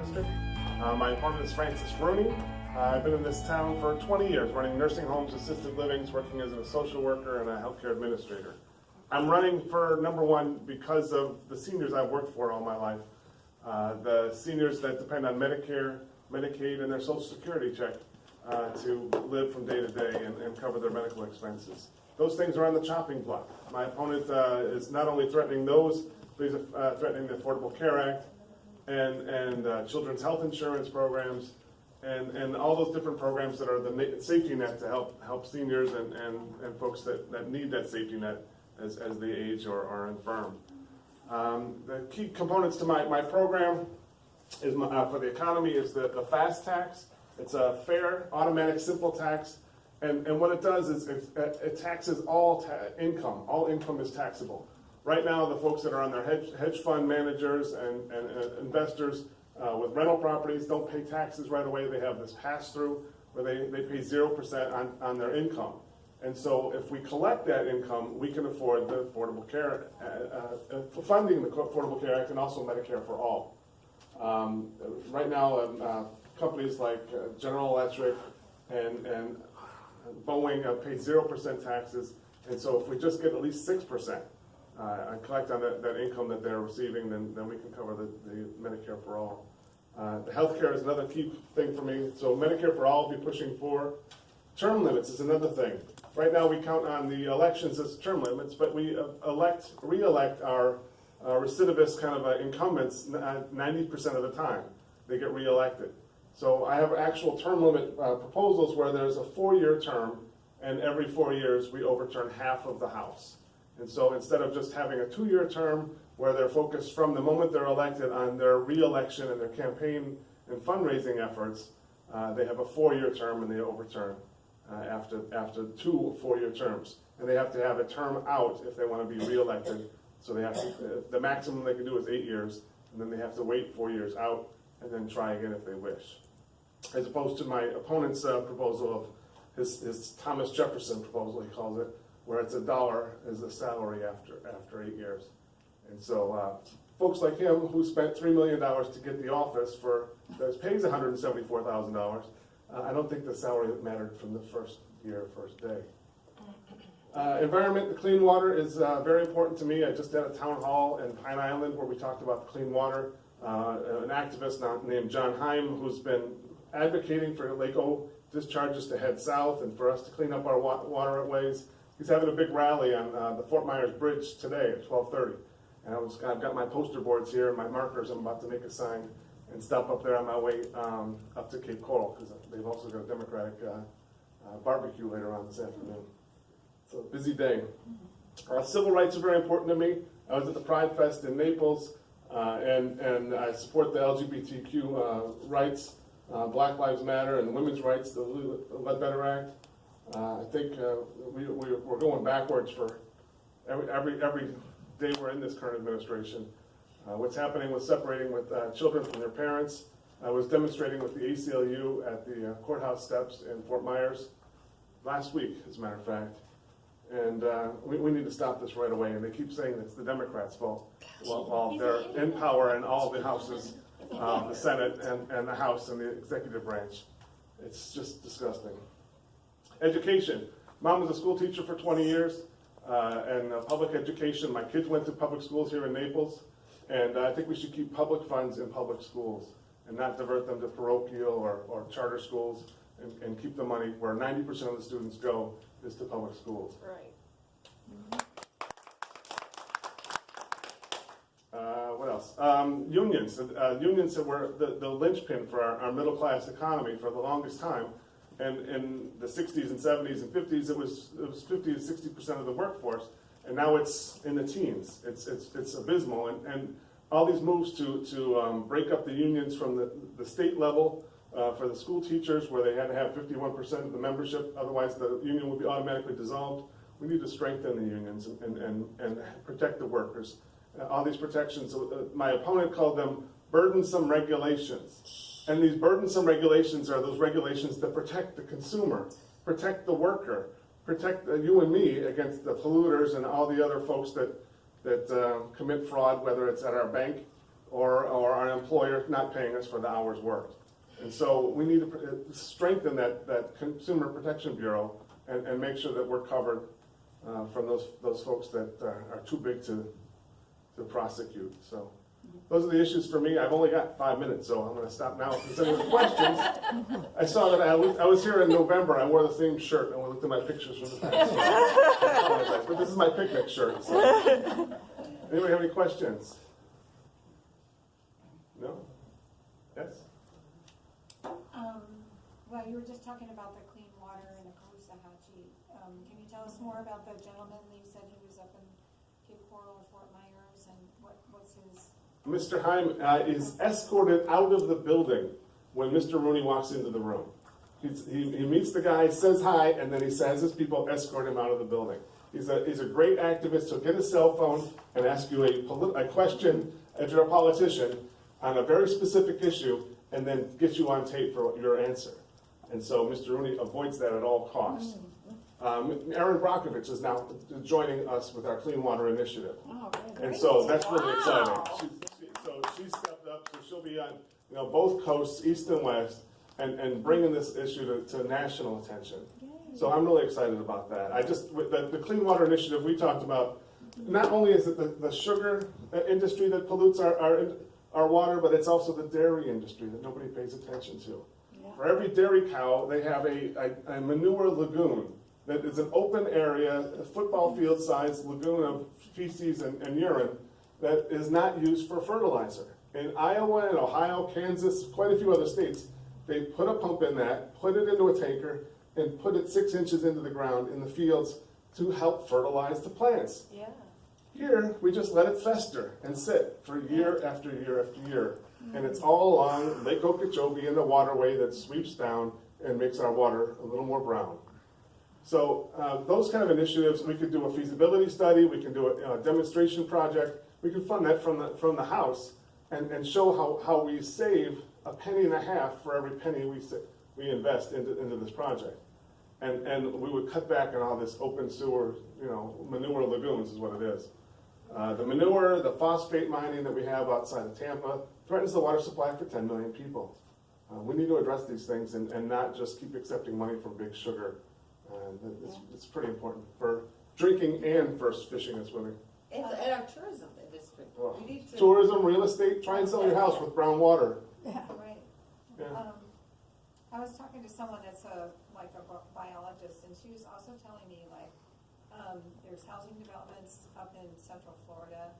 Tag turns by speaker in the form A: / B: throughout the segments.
A: District. My opponent is Francis Rooney. I've been in this town for 20 years, running nursing homes, assisted livings, working as a social worker and a healthcare administrator. I'm running for number one because of the seniors I've worked for all my life. The seniors that depend on Medicare, Medicaid, and their Social Security check to live from day to day and cover their medical expenses. Those things are on the chopping block. My opponent is not only threatening those, but he's threatening the Affordable Care Act and children's health insurance programs and all those different programs that are the safety net to help seniors and folks that need that safety net as they age or are infirm. The key components to my program is for the economy is the FAST tax. It's a fair, automatic, simple tax. And what it does is it taxes all income. All income is taxable. Right now, the folks that are on their hedge fund managers and investors with rental properties don't pay taxes right away. They have this pass-through where they pay 0% on their income. And so if we collect that income, we can afford the Affordable Care, funding the Affordable Care Act and also Medicare for All. Right now, companies like General Electric and Boeing pay 0% taxes. And so if we just get at least 6%, and collect on that income that they're receiving, then we can cover the Medicare for All. The healthcare is another key thing for me. So Medicare for All will be pushing for. Term limits is another thing. Right now we count on the elections as term limits, but we re-elect our recidivist kind of incumbents 90% of the time. They get re-elected. So I have actual term limit proposals where there's a 4-year term, and every 4 years we overturn half of the House. And so instead of just having a 2-year term where they're focused from the moment they're elected on their re-election and their campaign and fundraising efforts, they have a 4-year term and they overturn after 2 4-year terms. And they have to have a term out if they want to be re-elected. So they have to, the maximum they can do is 8 years, and then they have to wait 4 years out and then try again if they wish. As opposed to my opponent's proposal of his Thomas Jefferson proposal, he calls it, where it's $1 as a salary after 8 years. And so folks like him who spent $3 million to get the office that pays $174,000, I don't think the salary mattered from the first year, first day. Environment, the clean water is very important to me. I just had a town hall in Pine Island where we talked about clean water. An activist named John Heim, who's been advocating for Lake O discharges to head south and for us to clean up our waterways. He's having a big rally on the Fort Myers Bridge today at 12:30. And I've got my poster boards here and my markers. I'm about to make a sign and stop up there on my way up to Cape Coral, because they've also got a Democratic barbecue later on this afternoon. So busy day. Civil rights are very important to me. I was at the Pride Fest in Naples, and I support the LGBTQ rights, Black Lives Matter, and women's rights, the Ledbetter Act. I think we're going backwards for every day we're in this current administration. What's happening with separating with children from their parents. I was demonstrating with the ACLU at the courthouse steps in Fort Myers last week, as a matter of fact. And we need to stop this right away. And they keep saying it's the Democrats' fault while they're in power in all the houses, the Senate and the House and the executive branch. It's just disgusting. Education. Mom was a school teacher for 20 years, and public education. My kids went to public schools here in Naples, and I think we should keep public funds in public schools and not divert them to parochial or charter schools, and keep the money where 90% of the students go is to public schools.
B: Right.
A: What else? Unions. Unions that were the linchpin for our middle class economy for the longest time. And in the 60s and 70s and 50s, it was 50 to 60% of the workforce, and now it's in the teens. It's abysmal, and all these moves to break up the unions from the state level for the school teachers, where they had to have 51% of the membership, otherwise the union would be automatically dissolved. We need to strengthen the unions and protect the workers. All these protections, my opponent called them burdensome regulations. And these burdensome regulations are those regulations that protect the consumer, protect the worker, protect you and me against the polluters and all the other folks that commit fraud, whether it's at our bank or our employer not paying us for the hours worked. And so we need to strengthen that Consumer Protection Bureau and make sure that we're covered from those folks that are too big to prosecute. So those are the issues for me. I've only got 5 minutes, so I'm going to stop now. If there's any questions, I saw that I was here in November. I wore the same shirt, and we looked at my pictures from the past. So I apologize, but this is my picnic shirt. So. Anybody have any questions? No? Yes?
B: Well, you were just talking about the clean water and the Caloosahatchee. Can you tell us more about the gentleman that you said he was up in Cape Coral or Fort Myers, and what's his?
A: Mr. Heim is escorted out of the building when Mr. Rooney walks into the room. He meets the guy, says hi, and then he says his people escort him out of the building. He's a great activist. He'll get his cell phone and ask you a question if you're a politician on a very specific issue, and then get you on tape for your answer. And so Mr. Rooney avoids that at all costs. Erin Brockovich is now joining us with our Clean Water Initiative.
B: Oh,
A: and so that's really exciting. She stepped up, so she'll be on both coasts, east and west, and bringing this issue to national attention. Yay. So I'm really excited about that. With the Clean Water Initiative we talked about, not only is it the sugar industry that pollutes our water, but it's also the dairy industry that nobody pays attention to. Yeah. For every dairy cow, they have a manure lagoon that is an open area, a football field sized lagoon of feces and urine that is not used for fertilizer. In Iowa and Ohio, Kansas, quite a few other states, they put a pump in that, put it into a tanker, and put it 6 inches into the ground in the fields to help fertilize the plants. Yeah. Here, we just let it fester and sit for year after year after year. And it's all along Lake Okeechobee in the waterway that sweeps down and makes our water a little more brown. So those kind of initiatives, we could do a feasibility study, we can do a demonstration project, we can fund that from the House and show how we save $1.50 for every penny we invest into this project. And we would cut back on all this open sewer, manure lagoons is what it is. The manure, the phosphate mining that we have outside of Tampa threatens the water supply for 10 million people. We need to address these things and not just keep accepting money from big sugar. It's pretty important for drinking and for fishing and swimming.
C: And our tourism industry.
A: Well,
C: we need to
A: tourism, real estate, try and sell your house with brown water.
B: Yeah, right.
A: Yeah.
B: I was talking to someone that's a biologist, and she was also telling me there's housing developments up in Central Florida,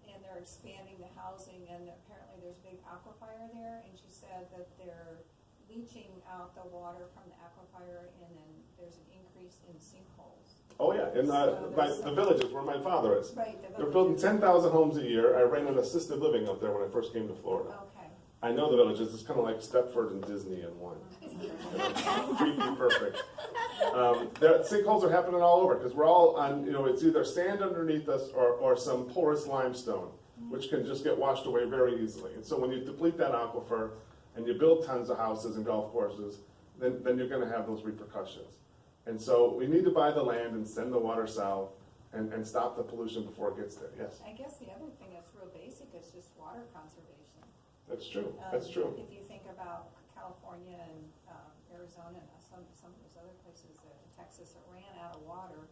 B: and they're expanding the housing, and apparently there's a big aquifer there, and she said that they're leaching out the water from the aquifer, and then there's an increase in sinkholes.
A: Oh yeah, in the villages where my father is.
B: Right,
A: they're building 10,000 homes a year. I ran an assisted living up there when I first came to Florida.
B: Okay.
A: I know the villages. It's kind of like Stepford and Disney in one. Creepy perfect. Sinkholes are happening all over because we're all on, it's either sand underneath us or some porous limestone, which can just get washed away very easily. And so when you deplete that aquifer and you build tons of houses and golf courses, then you're going to have those repercussions. And so we need to buy the land and send the water south and stop the pollution before it gets there. Yes?
B: I guess the other thing that's real basic is just water conservation.
A: That's true. That's true.
B: If you think about California and Arizona and some of those other places, Texas, that ran out of water,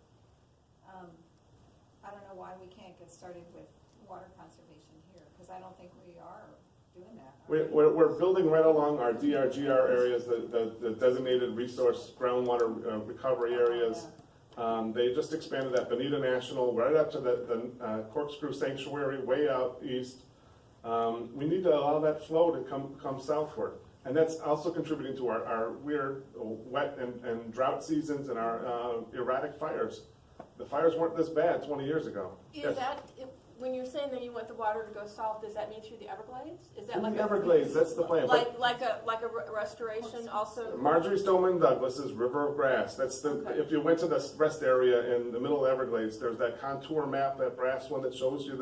B: I don't know why we can't get started with water conservation here, because I don't think we are doing that.
A: We're building right along our DRGR areas, the designated resource groundwater recovery areas. They just expanded that Bonita National right up to the Corkscrew Sanctuary way out east. We need to allow that flow to come southward. And that's also contributing to our weird wet and drought seasons and our erratic fires. The fires weren't this bad 20 years ago.
D: Is that, when you're saying that you want the water to go south, does that mean through the Everglades? Is that
A: like the Everglades? That's the plan.
D: Like a restoration also?
A: Marjorie Stoneman Douglas's River of Grass. That's the. Okay. If you went to the rest area in the middle of the Everglades, there's that contour map, that brass one that shows you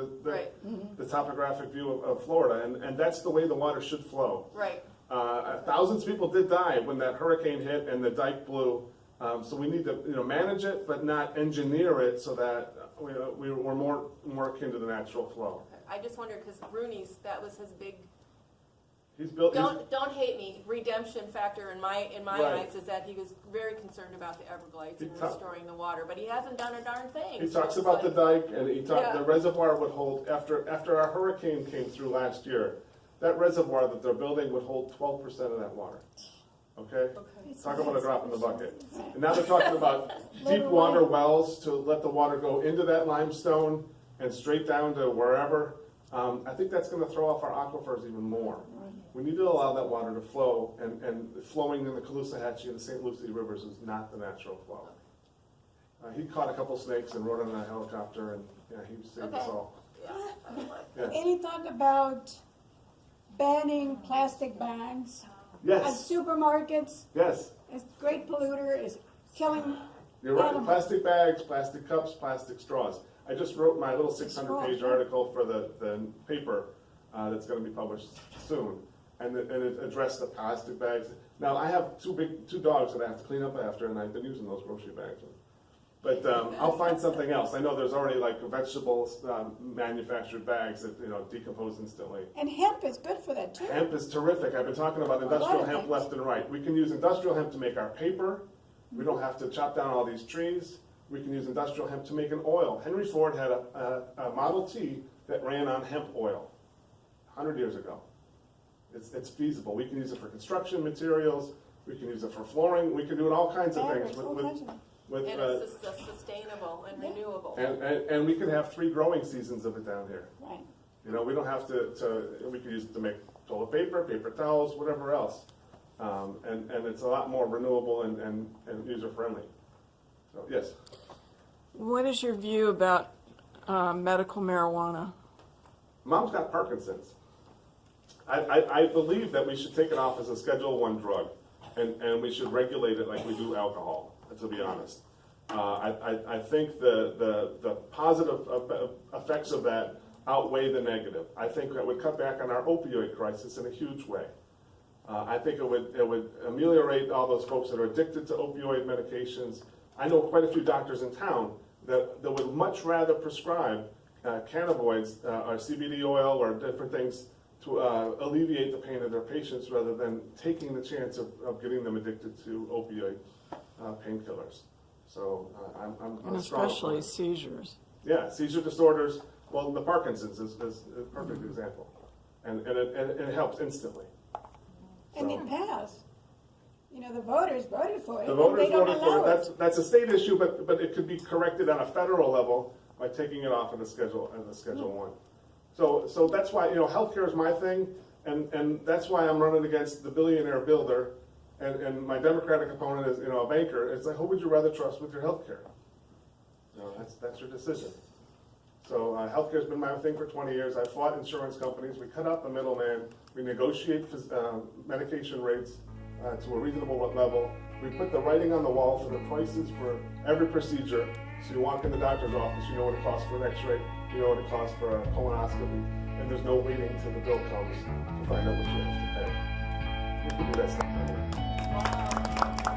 A: the topographic view of Florida, and that's the way the water should flow.
D: Right.
A: Thousands of people did die when that hurricane hit and the dike blew. So we need to, manage it, but not engineer it so that we're more akin to the natural flow.
D: I just wonder, because Rooney's, that was his big,
A: He's built.
D: don't hate me, redemption factor in my
A: Right.
D: eyes is that he was very concerned about the Everglades and
A: He ta-
D: restoring the water, but he hasn't done a darn thing.
A: He
D: So
A: talks
D: it's
A: about the
D: like-
A: dike, and he talked,
D: Yeah.
A: the reservoir would hold, after our hurricane came through last year, that reservoir that they're building would hold 12% of that water. Okay? Talk about a drop in the bucket. And now they're talking about deep water wells to let the water go into that limestone and straight down to wherever. I think that's gonna throw off our aquifers even more. We need to allow that water to flow, and flowing in the Caloosahatchee and the St. Lucie rivers is not the natural flow. He caught a couple snakes and rode on a helicopter, and he saved us
D: Okay.
A: all.
D: Yeah, I mean, like-
A: Yeah.
E: Any thought about banning plastic bags at
A: Yes,
E: supermarkets?
A: yes.
E: It's a great polluter, it's killing
A: You're right.
E: animals.
A: Plastic bags, plastic cups, plastic straws. I just wrote my little 600-page
E: Straws.
A: article for the paper that's going to be published soon, and it addressed the plastic bags. Now I have two dogs that I have to clean up after, and I've been using those grocery bags. But I'll find something else. I know there's already like vegetables manufactured bags that decompose instantly.
E: And hemp is good for that too.
A: Hemp is terrific. I've been talking about industrial hemp left and right. We can use industrial hemp to make our paper. We don't have to chop down all these trees. We can use industrial hemp to make an oil. Henry Ford had a Model T that ran on hemp oil 100 years ago. It's feasible. We can use it for construction materials. We can use it for flooring. We can do it all kinds of things.
E: Fabrics, all kinds of them.
A: With,
D: And it's sustainable and renewable.
A: and we could have 3 growing seasons of it down here.
E: Right.
A: We don't have we could use it to make toilet paper, paper towels, whatever else. And it's a lot more renewable and user-friendly. So, yes.
F: What is your view about medical marijuana?
A: Mom's got Parkinson's. I believe that we should take it off as a Schedule I drug, and we should regulate it like we do alcohol, to be honest. I think the positive effects of that outweigh the negative. I think that would cut back on our opioid crisis in a huge way. I think it would ameliorate all those folks that are addicted to opioid medications. I know quite a few doctors in town that would much rather prescribe cannabinoids or CBD oil or different things to alleviate the pain of their patients rather than taking the chance of getting them addicted to opioid painkillers. So I'm
F: And
A: strong
F: especially
A: opponent.
F: seizures.
A: Yeah, seizure disorders. Well, the Parkinson's is a perfect example, and it helps instantly.
E: And
A: So-
E: it passed. The voters voted for it.
A: The
E: and
A: voters
E: they don't
A: voted
E: allow
A: for it. That's a state issue, but it could be corrected on a federal level by taking it off of the Schedule I. So that's why healthcare is my thing, and that's why I'm running against the billionaire builder, and my Democratic opponent is a banker. It's like, who would you rather trust with your healthcare? That's your decision. So healthcare's been my thing for 20 years. I fought insurance companies. We cut out the middleman. We negotiate medication rates to a reasonable level. We put the writing on the wall for the prices for every procedure. So you walk in the doctor's office, you know what it costs for an x-ray, you know what it costs for a colonoscopy, and there's no waiting till the bill comes to find out what you have to pay. We can do that stuff.
D: Wow.